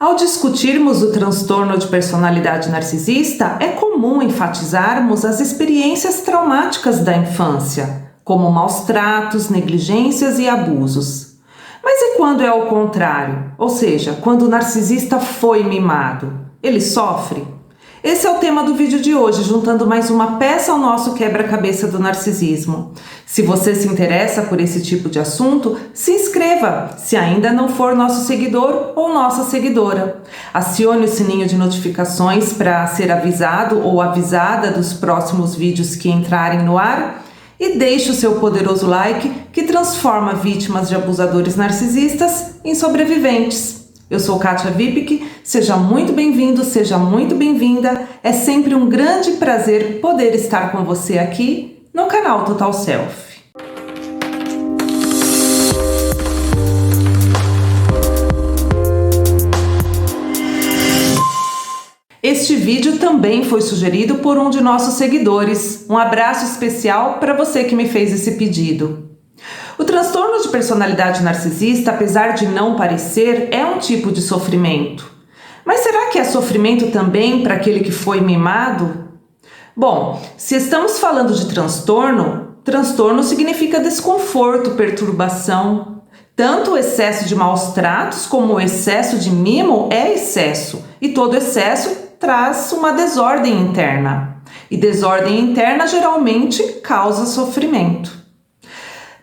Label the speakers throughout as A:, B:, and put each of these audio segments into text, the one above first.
A: Ao discutirmos o transtorno de personalidade narcisista, é comum enfatizarmos as experiências traumáticas da infância, como maus tratos, negligências e abusos. Mas e quando é ao contrário? Ou seja, quando o narcisista foi mimado? Ele sofre? Esse é o tema do vídeo de hoje, juntando mais uma peça ao nosso quebra-cabeça do narcisismo. Se você se interessa por esse tipo de assunto, se inscreva, se ainda não for nosso seguidor ou nossa seguidora. Acione o sininho de notificações para ser avisado ou avisada dos próximos vídeos que entrarem no ar. E deixe o seu poderoso like que transforma vítimas de abusadores narcisistas em sobreviventes. Eu sou Kátia Vipik, seja muito bem-vindo, seja muito bem-vinda. É sempre um grande prazer poder estar com você aqui no canal Total Self. Este vídeo também foi sugerido por um de nossos seguidores. Um abraço especial para você que me fez esse pedido. O transtorno de personalidade narcisista, apesar de não parecer, é um tipo de sofrimento. Mas será que é sofrimento também para aquele que foi mimado? Bom, se estamos falando de transtorno significa desconforto, perturbação. Tanto o excesso de maus tratos como o excesso de mimo é excesso, e todo excesso traz uma desordem interna. E desordem interna geralmente causa sofrimento.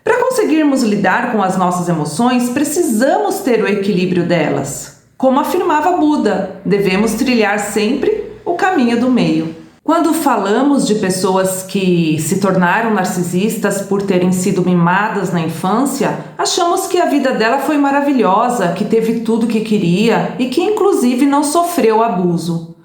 A: Para conseguirmos lidar com as nossas emoções, precisamos ter o equilíbrio delas. Como afirmava Buda, devemos trilhar sempre o caminho do meio. Quando falamos de pessoas que se tornaram narcisistas por terem sido mimadas na infância, achamos que a vida dela foi maravilhosa, que teve tudo o que queria e que inclusive não sofreu abuso.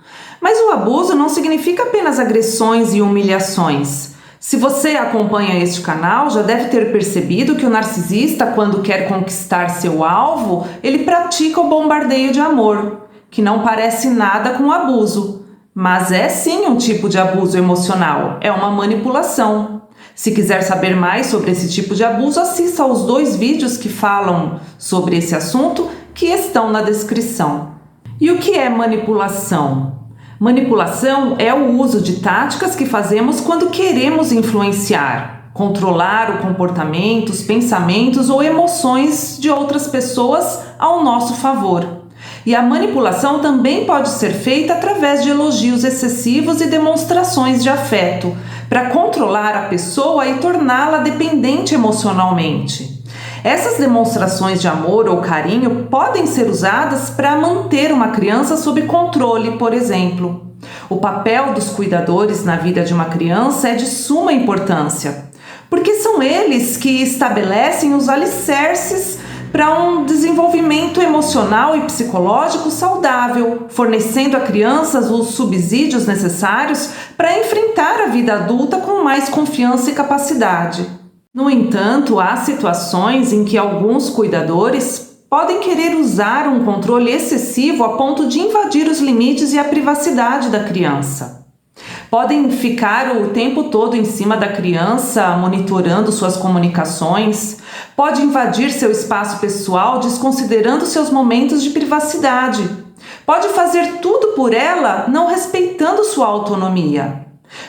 A: Mas o abuso não significa apenas agressões e humilhações. Se você acompanha este canal, já deve ter percebido que o narcisista, quando quer conquistar seu alvo, ele pratica o bombardeio de amor, que não parece nada com abuso, mas é sim um tipo de abuso emocional, é uma manipulação. Se quiser saber mais sobre esse tipo de abuso, assista aos 2 vídeos que falam sobre esse assunto, que estão na descrição. E o que é manipulação? Manipulação é o uso de táticas que fazemos quando queremos influenciar, controlar o comportamento, os pensamentos ou emoções de outras pessoas ao nosso favor. E a manipulação também pode ser feita através de elogios excessivos e demonstrações de afeto, para controlar a pessoa e torná-la dependente emocionalmente. Essas demonstrações de amor ou carinho podem ser usadas para manter uma criança sob controle, por exemplo. O papel dos cuidadores na vida de uma criança é de suma importância, porque são eles que estabelecem os alicerces para um desenvolvimento emocional e psicológico saudável, fornecendo a crianças os subsídios necessários para enfrentar a vida adulta com mais confiança e capacidade. No entanto, há situações em que alguns cuidadores podem querer usar um controle excessivo a ponto de invadir os limites e a privacidade da criança. Podem ficar o tempo todo em cima da criança, monitorando suas comunicações. Pode invadir seu espaço pessoal, desconsiderando seus momentos de privacidade. Pode fazer tudo por ela, não respeitando sua autonomia.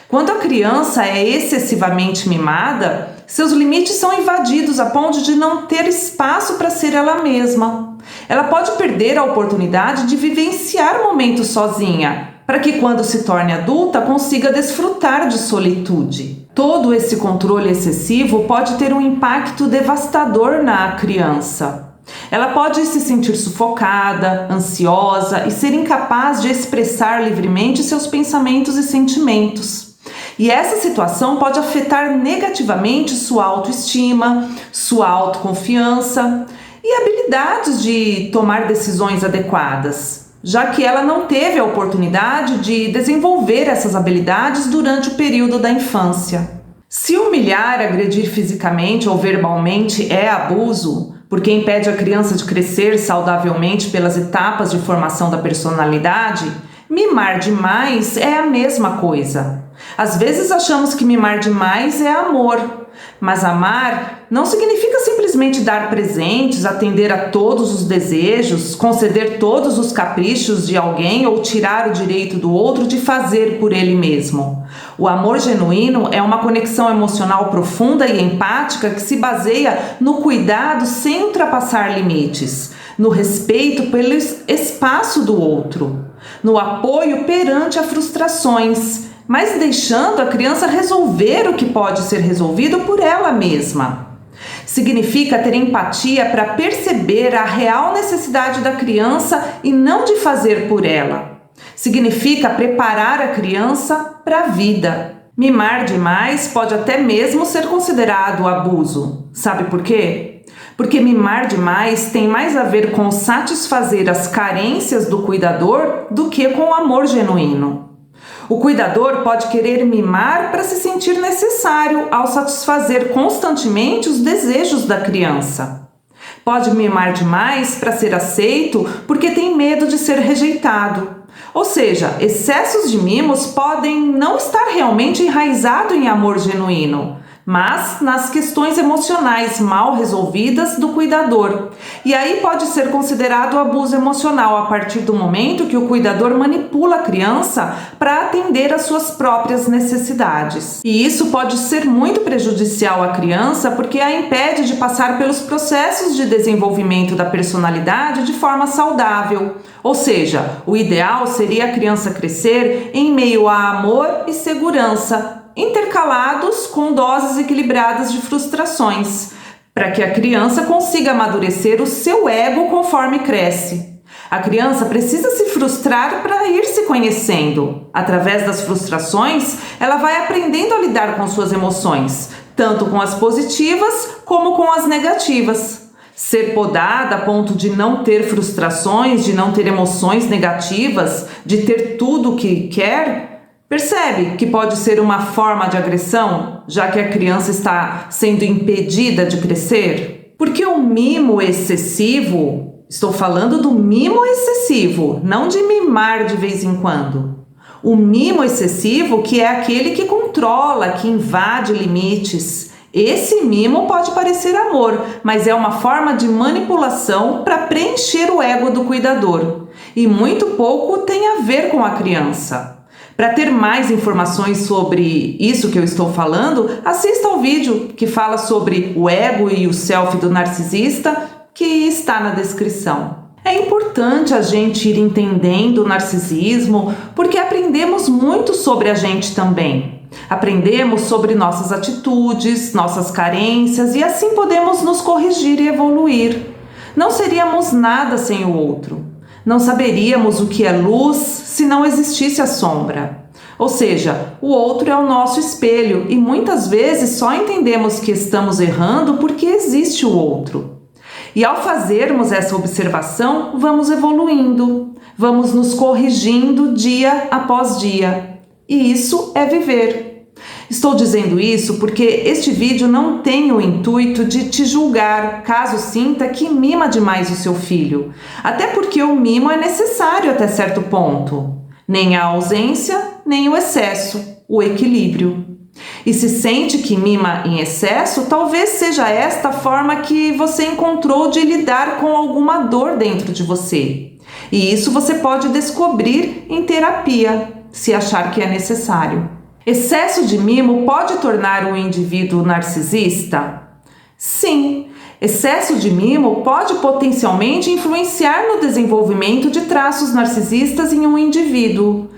A: Quando a criança é excessivamente mimada, seus limites são invadidos a ponto de não ter espaço para ser ela mesma. Ela pode perder a oportunidade de vivenciar momentos sozinha, para que quando se torne adulta consiga desfrutar de solitude. Todo esse controle excessivo pode ter um impacto devastador na criança. Ela pode se sentir sufocada, ansiosa e ser incapaz de expressar livremente seus pensamentos e sentimentos. E essa situação pode afetar negativamente sua autoestima, sua autoconfiança e habilidades de tomar decisões adequadas, já que ela não teve a oportunidade de desenvolver essas habilidades durante o período da infância. Se humilhar, agredir fisicamente ou verbalmente é abuso, porque impede a criança de crescer saudavelmente pelas etapas de formação da personalidade, mimar demais é a mesma coisa. Às vezes achamos que mimar demais é amor, mas amar não significa simplesmente simplesmente dar presentes, atender a todos os desejos, conceder todos os caprichos de alguém ou tirar o direito do outro de fazer por ele mesmo. O amor genuíno é uma conexão emocional profunda e empática que se baseia no cuidado sem ultrapassar limites, no respeito pelo espaço do outro, no apoio perante as frustrações, mas deixando a criança resolver o que pode ser resolvido por ela mesma. Significa ter empatia para perceber a real necessidade da criança e não de fazer por ela. Significa preparar a criança para a vida. Mimar demais pode até mesmo ser considerado abuso. Sabe por quê? Porque mimar demais tem mais a ver com satisfazer as carências do cuidador do que com o amor genuíno. O cuidador pode querer mimar para se sentir necessário ao satisfazer constantemente os desejos da criança. Pode mimar demais para ser aceito porque tem medo de ser rejeitado. Ou seja, excessos de mimos podem não estar realmente enraizados em amor genuíno, mas nas questões emocionais mal resolvidas do cuidador. E aí pode ser considerado abuso emocional a partir do momento que o cuidador manipula a criança para atender às suas próprias necessidades. E isso pode ser muito prejudicial à criança porque a impede de passar pelos processos de desenvolvimento da personalidade de forma saudável. Ou seja, o ideal seria a criança crescer em meio a amor e segurança, intercalados com doses equilibradas de frustrações, para que a criança consiga amadurecer o seu ego conforme cresce. A criança precisa se frustrar para ir se conhecendo. Através das frustrações, ela vai aprendendo a lidar com suas emoções, tanto com as positivas como com as negativas. Ser podada a ponto de não ter frustrações, de não ter emoções negativas, de ter tudo o que quer, percebe que pode ser uma forma de agressão, já que a criança está sendo impedida de crescer? Porque o mimo excessivo, estou falando do mimo excessivo, não de mimar de vez em quando. O mimo excessivo, que é aquele que controla, que invade limites. Esse mimo pode parecer amor, mas é uma forma de manipulação para preencher o ego do cuidador. E muito pouco tem a ver com a criança. Para ter mais informações sobre isso que eu estou falando, assista ao vídeo que fala sobre o ego e o self do narcisista, que está na descrição. É importante a gente ir entendendo o narcisismo, porque aprendemos muito sobre a gente também. Aprendemos sobre nossas atitudes, nossas carências e assim podemos nos corrigir e evoluir. Não seríamos nada sem o outro. Não saberíamos o que é luz se não existisse a sombra. Ou seja, o outro é o nosso espelho e muitas vezes só entendemos que estamos errando porque existe o outro. E ao fazermos essa observação, vamos evoluindo, vamos nos corrigindo dia após dia. E isso é viver. Estou dizendo isso porque este vídeo não tem o intuito de te julgar caso sinta que mima demais o seu filho. Até porque o mimo é necessário até certo ponto. Nem a ausência, nem o excesso, o equilíbrio. E se sente que mima em excesso, talvez seja esta a forma que você encontrou de lidar com alguma dor dentro de você. E isso você pode descobrir em terapia, se achar que é necessário. Excesso de mimo pode tornar um indivíduo narcisista? Sim, excesso de mimo pode potencialmente influenciar no desenvolvimento de traços narcisistas em um indivíduo.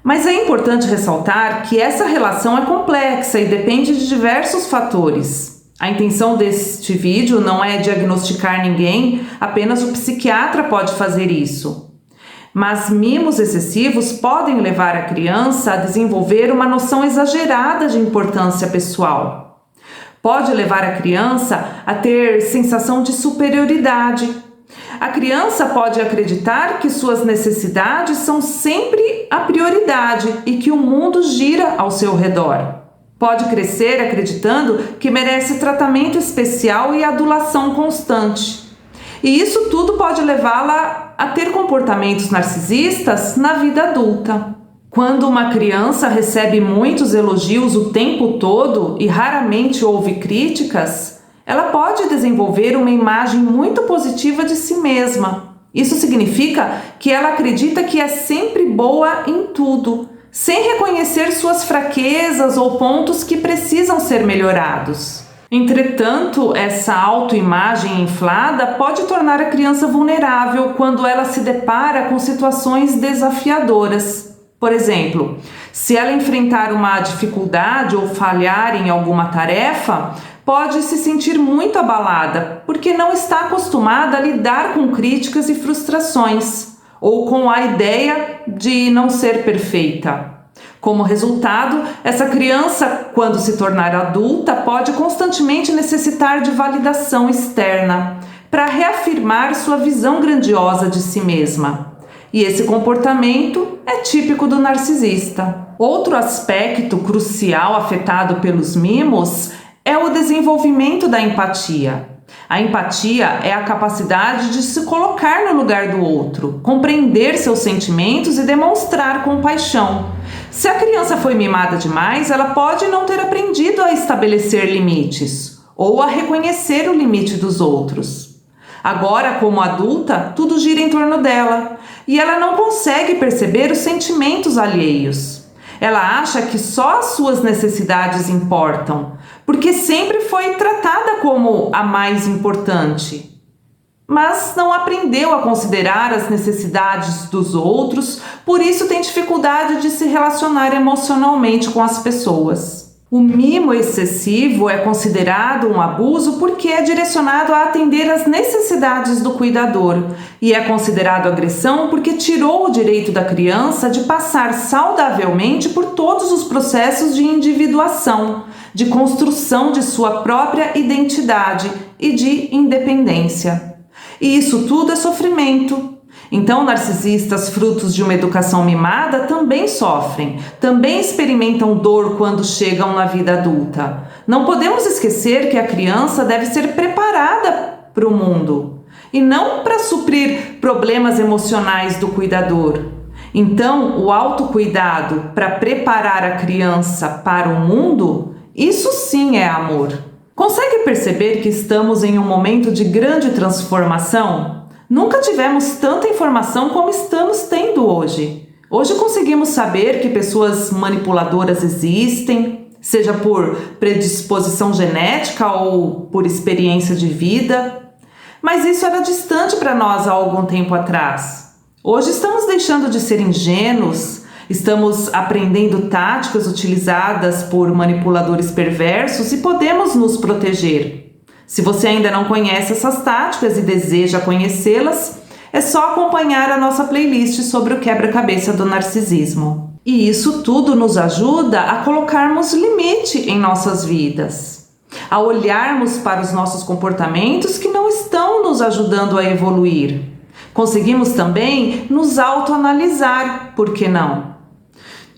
A: Mas é importante ressaltar que essa relação é complexa e depende de diversos fatores. A intenção deste vídeo não é diagnosticar ninguém, apenas o psiquiatra pode fazer isso. Mas mimos excessivos podem levar a criança a desenvolver uma noção exagerada de importância pessoal. Pode levar a criança a ter sensação de superioridade. A criança pode acreditar que suas necessidades são sempre a prioridade e que o mundo gira ao seu redor. Pode crescer acreditando que merece tratamento especial e adulação constante. E isso tudo pode levá-la a ter comportamentos narcisistas na vida adulta. Quando uma criança recebe muitos elogios o tempo todo e raramente ouve críticas, Ela pode desenvolver uma imagem muito positiva de si mesma. Isso significa que ela acredita que é sempre boa em tudo, sem reconhecer suas fraquezas ou pontos que precisam ser melhorados. Entretanto, essa autoimagem inflada pode tornar a criança vulnerável quando ela se depara com situações desafiadoras. Por exemplo, se ela enfrentar uma dificuldade ou falhar em alguma tarefa, pode se sentir muito abalada, porque não está acostumada a lidar com críticas e frustrações, ou com a ideia de não ser perfeita. Como resultado, essa criança, quando se tornar adulta, pode constantemente necessitar de validação externa para reafirmar sua visão grandiosa de si mesma. E esse comportamento é típico do narcisista. Outro aspecto crucial afetado pelos mimos é o desenvolvimento da empatia. A empatia é a capacidade de se colocar no lugar do outro, compreender seus sentimentos e demonstrar compaixão. Se a criança foi mimada demais, ela pode não ter aprendido a estabelecer limites ou a reconhecer o limite dos outros. Agora, como adulta, tudo gira em torno dela e ela não consegue perceber os sentimentos alheios. Ela acha que só as suas necessidades importam, porque sempre foi tratada como a mais importante. Mas não aprendeu a considerar as necessidades dos outros, por isso tem dificuldade de se relacionar emocionalmente com as pessoas. O mimo excessivo é considerado um abuso porque é direcionado a atender às necessidades do cuidador, e é considerado agressão porque tirou o direito da criança de passar saudavelmente por todos os processos de individuação, de construção de sua própria identidade e de independência. E isso tudo é sofrimento. Então, narcisistas frutos de uma educação mimada também sofrem, também experimentam dor quando chegam na vida adulta. Não podemos esquecer que a criança deve ser preparada para o mundo e não para suprir problemas emocionais do cuidador. Então, o autocuidado para preparar a criança para o mundo, isso sim é amor. Consegue perceber que estamos em um momento de grande transformação? Nunca tivemos tanta informação como estamos tendo hoje. Hoje conseguimos saber que pessoas manipuladoras existem, seja por predisposição genética ou por experiência de vida. Mas isso era distante para nós há algum tempo atrás. Hoje estamos deixando de ser ingênuos, estamos aprendendo táticas utilizadas por manipuladores perversos e podemos nos proteger. Se você ainda não conhece essas táticas e deseja conhecê-las, é só acompanhar a nossa playlist sobre o quebra-cabeça do narcisismo. E isso tudo nos ajuda a colocarmos limite em nossas vidas, a olharmos para os nossos comportamentos que não estão nos ajudando a evoluir. Conseguimos também nos autoanalisar, por que não?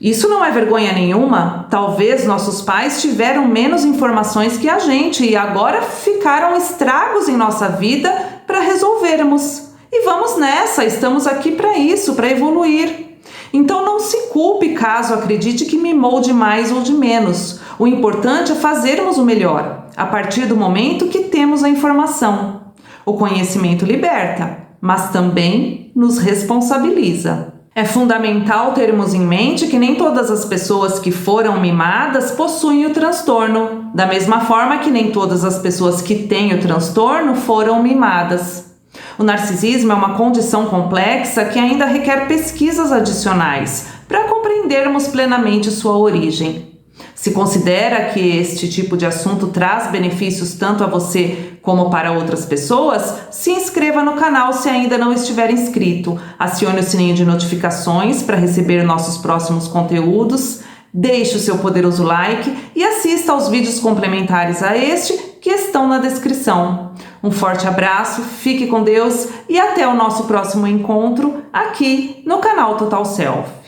A: Isso não é vergonha nenhuma. Talvez nossos pais tiveram menos informações que a gente e agora ficaram estragos em nossa vida para resolvermos. E vamos nessa, estamos aqui para isso, para evoluir. Então não se culpe caso acredite que mimou de mais ou de menos. O importante é fazermos o melhor, a partir do momento que temos a informação. O conhecimento liberta, mas também nos responsabiliza. É fundamental termos em mente que nem todas as pessoas que foram mimadas possuem o transtorno, da mesma forma que nem todas as pessoas que têm o transtorno foram mimadas. O narcisismo é uma condição complexa que ainda requer pesquisas adicionais para compreendermos plenamente sua origem. Se considera que este tipo de assunto traz benefícios tanto a você como para outras pessoas, se inscreva no canal se ainda não estiver inscrito, acione o sininho de notificações para receber nossos próximos conteúdos, deixe o seu poderoso like e assista aos vídeos complementares a este que estão na descrição. Um forte abraço, fique com Deus e até o nosso próximo encontro aqui no canal Total Self.